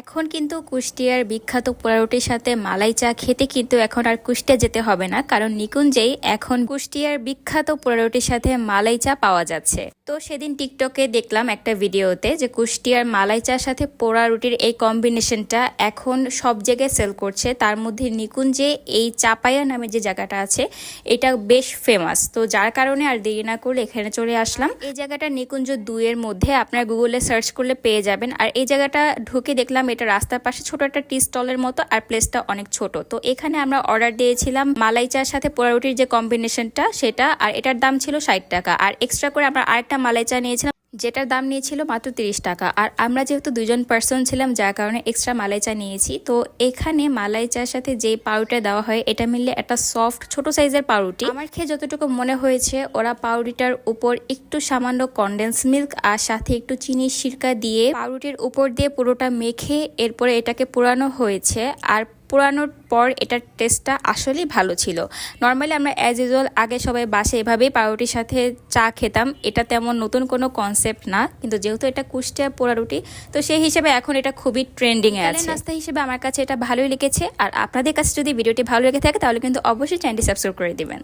এখন কিন্তু কুষ্টিয়ার বিখ্যাত পোড়া রুটির সাথে মালাই চা খেতে কিন্তু এখন আর কুষ্টিয়া যেতে হবে না, কারণ নিকুঞ্জেই এখন কুষ্টিয়ার বিখ্যাত পোড়া রুটির সাথে মালাই চা পাওয়া যাচ্ছে। তো সেদিন টিকটকে দেখলাম একটা ভিডিওতে যে কুষ্টিয়ার মালাই চার সাথে পোড়া রুটির এই কম্বিনেশনটা এখন সব জায়গায় সেল করছে। তার মধ্যে নিকুঞ্জে এই চাপাইয়া নামে যে জায়গাটা আছে এটা বেশ ফেমাস। তো যার কারণে আর দেরি না করলে এখানে চলে আসলাম। এই জায়গাটা নিকুঞ্জ 2 এর মধ্যে, আপনারা গুগলে সার্চ করলে পেয়ে যাবেন। আর এই জায়গাটা ঢুকে দেখলাম এটা রাস্তার পাশে ছোট একটা টি স্টলের মতো, আর প্লেসটা অনেক ছোট। তো এখানে আমরা অর্ডার দিয়েছিলাম মালাই চার সাথে পোড়া রুটির যে কম্বিনেশনটা সেটা, আর এটার দাম ছিল 60 টাকা। আর এক্সট্রা করে আমরা আরেকটা মালাই চা নিয়েছিলাম যেটার দাম নিয়েছিল মাত্র 30 টাকা। আর আমরা যেহেতু 2জন পার্সন ছিলাম যার কারণে এক্সট্রা মালাই চা নিয়েছি। তো এখানে মালাই চার সাথে যে পাউরুটিটা দেওয়া হয় এটা মিললে একটা সফট ছোট সাইজের পাউরুটি। আমার খেয়ে যতটুকু মনে হয়েছে ওরা পাউরুটিটার উপর একটু সামান্য কনডেন্স মিল্ক আর সাথে একটু চিনি সিরকা দিয়ে পাউরুটির উপর দিয়ে পুরোটা মেখে এরপরে এটাকে পোড়ানো হয়েছে। আর পোড়ানোর পর এটার টেস্টটা আসলেই ভালো ছিল। নর্মালি আমরা অ্যাজ ইউজুয়াল আগে সবাই বাসে এভাবেই পাউরুটির সাথে চা খেতাম, এটা তেমন নতুন কোনো কনসেপ্ট না, কিন্তু যেহেতু এটা কুষ্টিয়া পোড়া রুটি তো সেই হিসেবে এখন এটা খুবই ট্রেন্ডিংয়ে আছে। নাস্তা হিসেবে আমার কাছে এটা ভালোই লেগেছে। আর আপনাদের কাছে যদি ভিডিওটি ভালো লেগে থাকে তাহলে কিন্তু অবশ্যই চ্যানেলটি সাবস্ক্রাইব করে দিবেন।